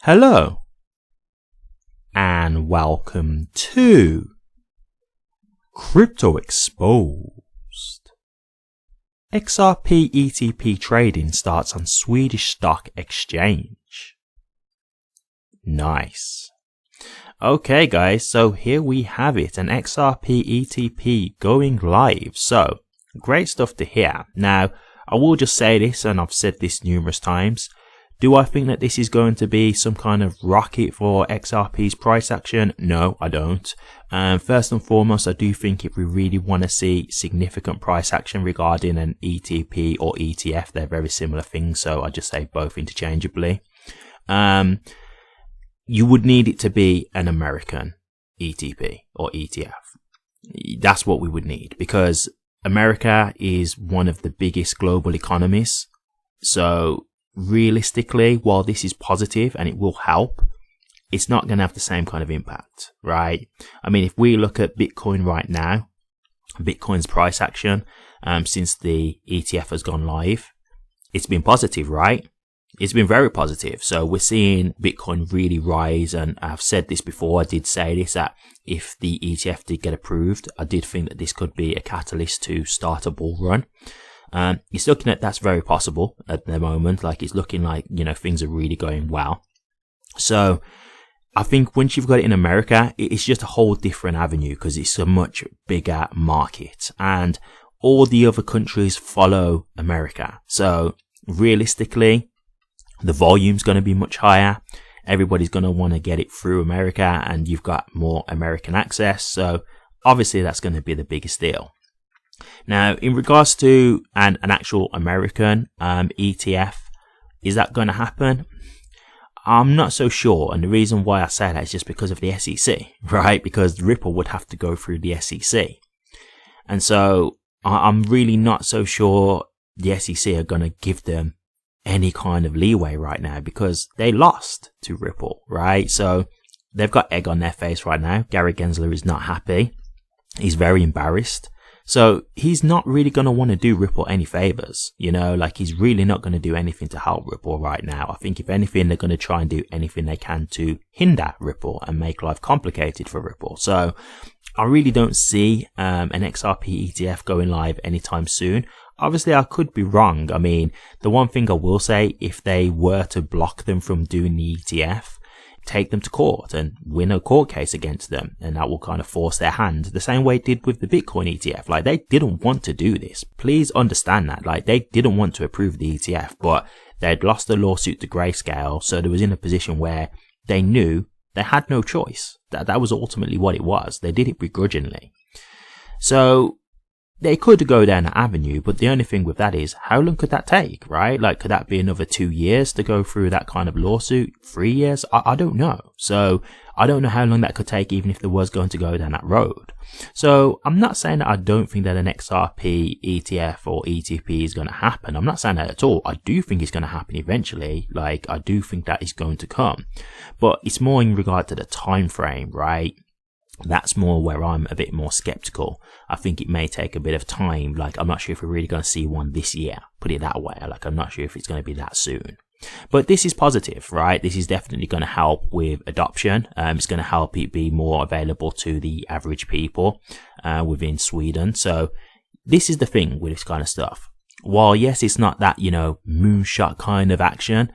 Hello and welcome to Crypto Exposed. XRP Etp trading starts on Swedish stock exchange. Nice. Okay guys, so here we have it, an XRP Etp going live. So great stuff to hear. Now I will just say this, and I've said this numerous times. Do I think that this is going to be some kind of rocket for XRP's price action? No, I don't. First and foremost, I do think if we really want to see significant price action regarding an ETP or ETF, they're very similar things, so I just say both interchangeably. You would need it to be an American ETP or ETF. That's what we would need, because America is one of the biggest global economies. So realistically, while this is positive and it will help, it's not going to have the same kind of impact, right? I mean, if we look at Bitcoin right now, Bitcoin's price action since the ETF has gone live, it's been positive, right? It's been very positive. So we're seeing Bitcoin really rise, and I've said this before, I did say this, that if the ETF did get approved, I did think that this could be a catalyst to start a bull run. It's looking at that's very possible at the moment. Like, it's looking like, you know, things are really going well. So I think once you've got it in America, it's just a whole different avenue, because it's a much bigger market and all the other countries follow America. So realistically, the volume's going to be much higher. Everybody's going to want to get it through America, and you've got more American access. So obviously that's going to be the biggest deal. Now, in regards to an actual American ETF, is that going to happen? I'm not so sure, and the reason why I say that is just because of the SEC, right? Because Ripple would have to go through the SEC, and so I'm really not so sure the SEC are going to give them any kind of leeway right now, because they lost to Ripple, right? So they've got egg on their face right now. Gary Gensler is not happy. He's very embarrassed. So he's not really going to want to do Ripple any favors, you know, like he's really not going to do anything to help Ripple right now. I think if anything, they're going to try and do anything they can to hinder Ripple and make life complicated for Ripple. So I really don't see an XRP ETF going live anytime soon. Obviously, I could be wrong. I mean, the one thing I will say, if they were to block them from doing the ETF, take them to court and win a court case against them, and that will kind of force their hand, the same way it did with the Bitcoin ETF. Like, they didn't want to do this. Please understand that. Like, they didn't want to approve the ETF, but they'd lost the lawsuit to Grayscale, so they was in a position where they knew they had no choice. That was ultimately what it was. They did it begrudgingly. So they could go down that avenue, but the only thing with that is, how long could that take, right? Like, could that be another 2 years to go through that kind of lawsuit? 3 years? I don't know. So I don't know how long that could take, even if there was going to go down that road. So I'm not saying that I don't think that an XRP ETF or ETP is going to happen. I'm not saying that at all. I do think it's going to happen eventually. Like, I do think that is going to come, but it's more in regard to the time frame, right? That's more where I'm a bit more skeptical. I think it may take a bit of time. Like, I'm not sure if we're really going to see one this year, put it that way. Like, I'm not sure if it's going to be that soon. But this is positive, right? This is definitely going to help with adoption. It's going to help it be more available to the average people within Sweden. So this is the thing with this kind of stuff. While, yes, it's not that, you know, moonshot kind of action,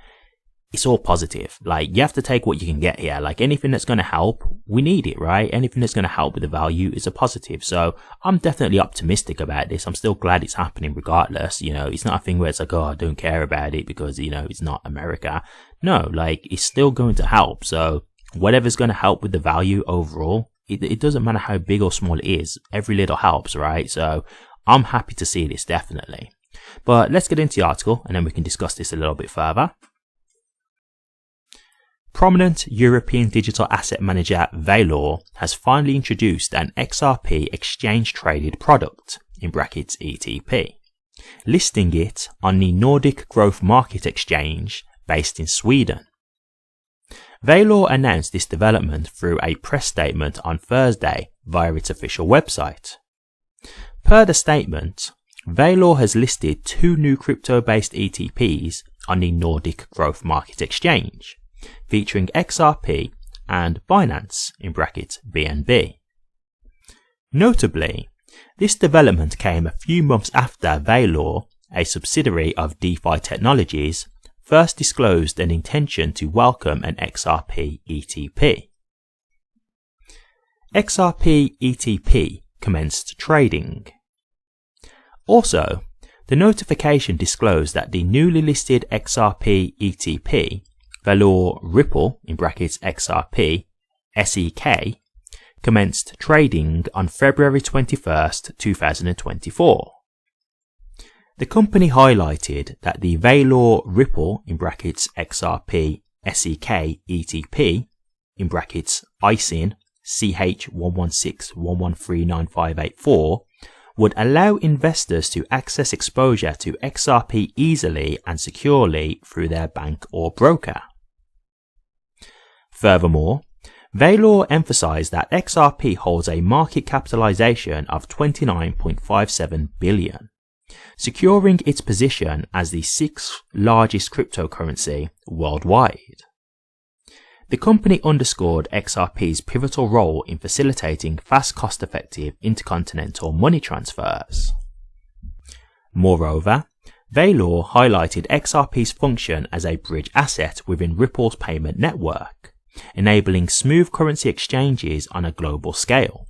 it's all positive. Like, you have to take what you can get here. Like, anything that's going to help, we need it, right? Anything that's going to help with the value is a positive. So I'm definitely optimistic about this. I'm still glad it's happening regardless. You know, it's not a thing where it's like, oh, I don't care about it because, you know, it's not America. No, like, it's still going to help. So whatever's going to help with the value overall, it doesn't matter how big or small it is. Every little helps, right? So I'm happy to see this, definitely. But let's get into the article and then we can discuss this a little bit further. Prominent European digital asset manager LewLew has finally introduced an XRP exchange-traded product, in brackets ETP, listing it on the Nordic Growth Market Exchange based in Sweden. LewLew announced this development through a press statement on Thursday via its official website. Per the statement, LewLew has listed 2 new crypto-based ETPs on the Nordic Growth Market Exchange, featuring XRP and Binance (BNB). Notably, this development came a few months after LewLew, a subsidiary of DeFi Technologies, first disclosed an intention to welcome an XRP ETP. XRP ETP commenced trading. Also, the notification disclosed that the newly listed XRP ETP, LewLew Ripple (XRP) SEK, commenced trading on February 21, 2024. The company highlighted that the LewLew Ripple (XRP SEK ETP) ISIN CH116113958 would allow investors to access exposure to XRP easily and securely through their bank or broker. Furthermore, LewLew emphasized that XRP holds a market capitalization of $29.57 billion, securing its position as the 6th largest cryptocurrency worldwide. The company underscored XRP's pivotal role in facilitating fast, cost-effective intercontinental money transfers. Moreover, LewLew highlighted XRP's function as a bridge asset within Ripple's payment network, enabling smooth currency exchanges on a global scale.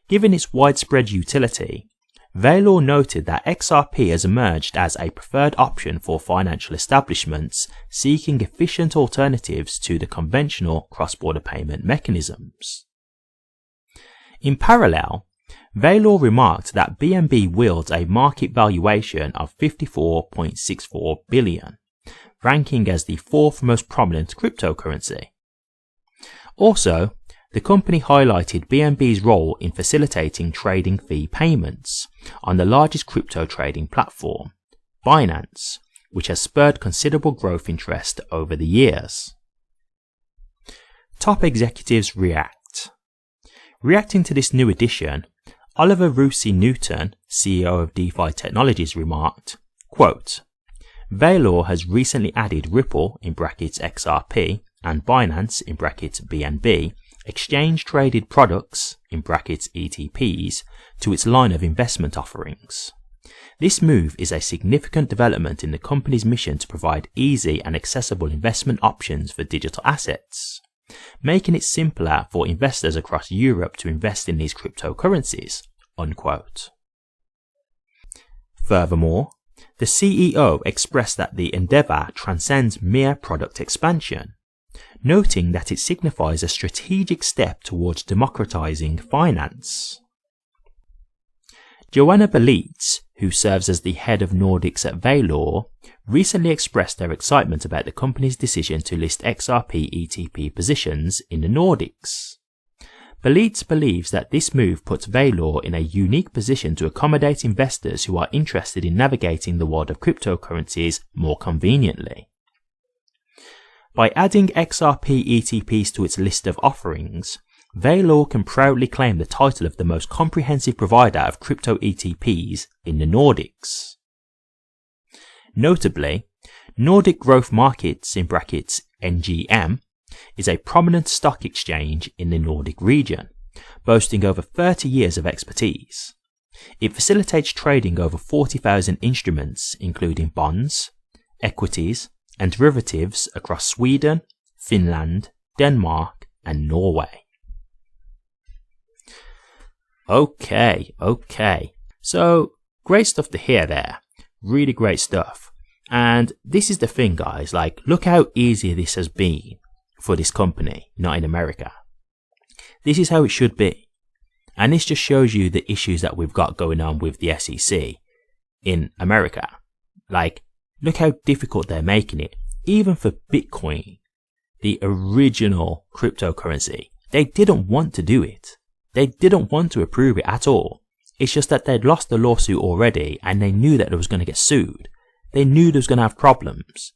Given its widespread utility, LewLew noted that XRP has emerged as a preferred option for financial establishments seeking efficient alternatives to the conventional cross-border payment mechanisms. In parallel, LewLew remarked that BNB wields a market valuation of $54.64 billion, ranking as the 4th most prominent cryptocurrency. Also, the company highlighted BNB's role in facilitating trading fee payments on the largest crypto trading platform, Binance, which has spurred considerable growth interest over the years. Top executives react. Reacting to this new addition, Oliver Russi-Newton, CEO of DeFi Technologies, remarked, quote, LewLew has recently added Ripple (XRP) and Binance (BNB) exchange-traded products (ETPs) to its line of investment offerings. This move is a significant development in the company's mission to provide easy and accessible investment options for digital assets, making it simpler for investors across Europe to invest in these cryptocurrencies, unquote. Furthermore, the CEO expressed that the endeavor transcends mere product expansion, noting that it signifies a strategic step towards democratizing finance. Joanna Belitz, who serves as the head of Nordics at LewLew, recently expressed their excitement about the company's decision to list XRP ETP positions in the Nordics. Belitz believes that this move puts LewLew in a unique position to accommodate investors who are interested in navigating the world of cryptocurrencies more conveniently. By adding XRP ETPs to its list of offerings, LewLew can proudly claim the title of the most comprehensive provider of crypto ETPs in the Nordics. Notably, Nordic Growth Markets (NGM) is a prominent stock exchange in the Nordic region, boasting over 30 years of expertise. It facilitates trading over 40,000 instruments, including bonds, equities, and derivatives across Sweden, Finland, Denmark, and Norway. Okay. So, great stuff to hear there. Really great stuff. And this is the thing, guys. Like, look how easy this has been for this company, not in America. This is how it should be. And this just shows you the issues that we've got going on with the SEC in America. Like, look how difficult they're making it. Even for Bitcoin, the original cryptocurrency, they didn't want to do it. They didn't want to approve it at all. It's just that they'd lost the lawsuit already and they knew that they was going to get sued. They knew they was going to have problems.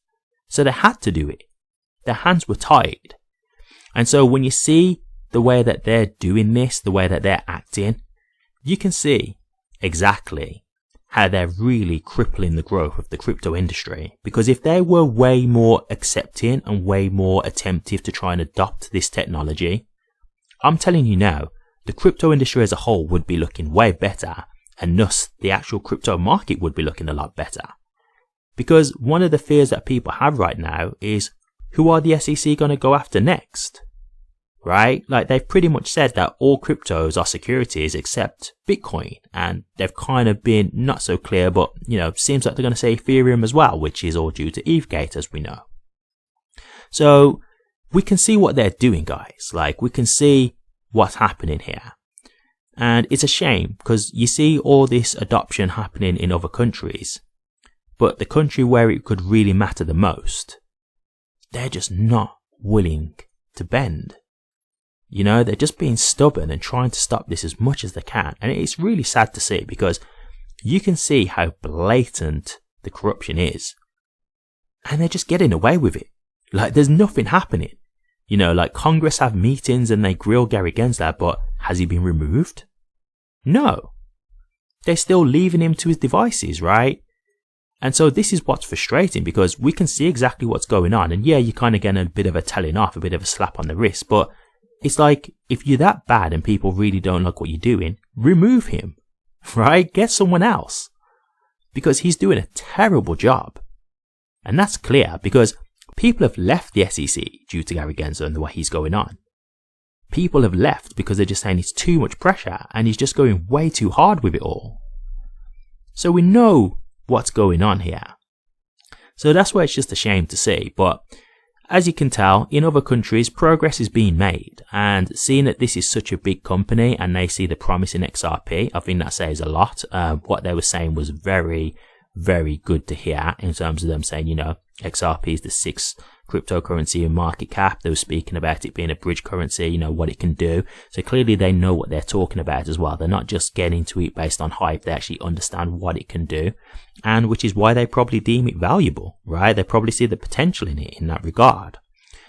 So they had to do it. Their hands were tied. And so when you see the way that they're doing this, the way that they're acting, you can see exactly how they're really crippling the growth of the crypto industry. Because if they were way more accepting and way more attentive to try and adopt this technology, I'm telling you now, the crypto industry as a whole would be looking way better, and thus the actual crypto market would be looking a lot better. Because one of the fears that people have right now is, who are the SEC going to go after next? Right? Like, they've pretty much said that all cryptos are securities except Bitcoin, and they've kind of been not so clear, but seems like they're going to say Ethereum as well, which is all due to ETHgate, as we know. So we can see what they're doing, guys. Like, we can see what's happening here. And it's a shame, because you see all this adoption happening in other countries, but the country where it could really matter the most, they're just not willing to bend. They're just being stubborn and trying to stop this as much as they can. And it's really sad to see, because you can see how blatant the corruption is. And they're just getting away with it. Like, there's nothing happening. Like, Congress have meetings and they grill Gary Gensler, but has he been removed? No. They're still leaving him to his devices, right? And so this is what's frustrating, because we can see exactly what's going on. And yeah, you're kind of getting a bit of a telling off, a bit of a slap on the wrist, but it's like, if you're that bad and people really don't like what you're doing, remove him, right? Get someone else, because he's doing a terrible job. And that's clear, because people have left the SEC due to Gary Gensler and the way he's going on. People have left because they're just saying it's too much pressure and he's just going way too hard with it all. So we know what's going on here. So that's why it's just a shame to see. But as you can tell, in other countries, progress is being made, and seeing that this is such a big company and they see the promise in XRP, I think that says a lot. What they were saying was very, very good to hear, in terms of them saying, XRP is the 6th cryptocurrency in market cap. They were speaking about it being a bridge currency, what it can do. So clearly they know what they're talking about as well. They're not just getting to it based on hype. They actually understand what it can do, and which is why they probably deem it valuable, right? They probably see the potential in it in that regard.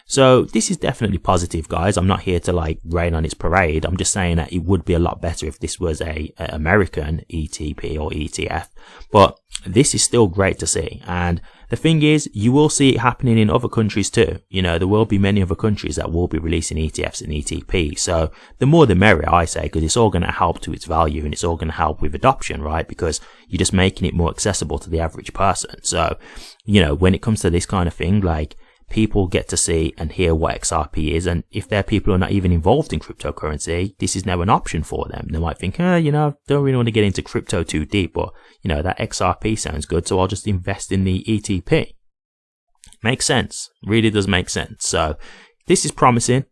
So this is definitely positive, guys. I'm not here to rain on its parade. I'm just saying that it would be a lot better if this was a American ETP or ETF, but this is still great to see. And the thing is, you will see it happening in other countries too. There will be many other countries that will be releasing ETFs and ETP. So the more the merrier, I say, because it's all going to help to its value, and it's all going to help with adoption, right? Because you're just making it more accessible to the average person. So, when it comes to this kind of thing, people get to see and hear what XRP is, and if they're people who are not even involved in cryptocurrency, this is now an option for them. They might think, don't really want to get into crypto too deep, but that XRP sounds good, so I'll just invest in the ETP. Makes sense. Really does make sense. So this is promising.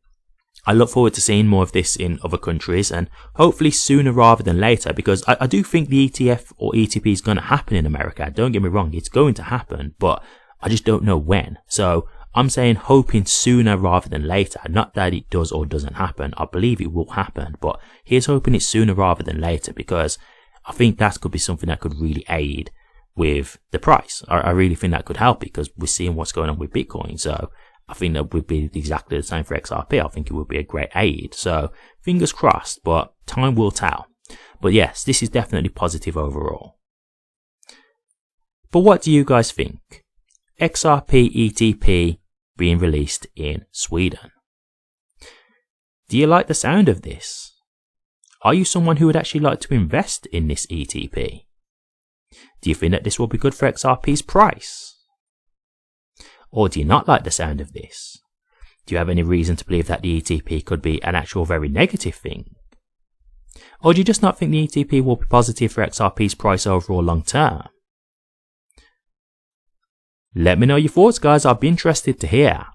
I look forward to seeing more of this in other countries, and hopefully sooner rather than later, because I do think the ETF or ETP is going to happen in America. Don't get me wrong, it's going to happen, but I just don't know when. So I'm saying hoping sooner rather than later. Not that it does or doesn't happen. I believe it will happen, but here's hoping it's sooner rather than later, because I think that could be something that could really aid with the price. I really think that could help, because we're seeing what's going on with Bitcoin. So I think that would be exactly the same for XRP. I think it would be a great aid. So fingers crossed, but time will tell. But yes, this is definitely positive overall. But what do you guys think? XRP ETP being released in Sweden. Do you like the sound of this? Are you someone who would actually like to invest in this ETP? Do you think that this will be good for XRP's price? Or do you not like the sound of this? Do you have any reason to believe that the ETP could be an actual very negative thing? Or do you just not think the ETP will be positive for XRP's price overall long term? Let me know your thoughts, guys. I'll be interested to hear.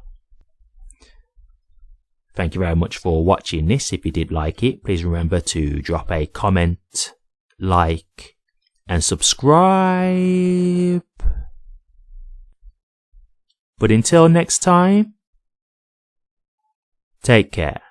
Thank you very much for watching this. If you did like it, please remember to drop a comment, like, and subscribe. But until next time, take care.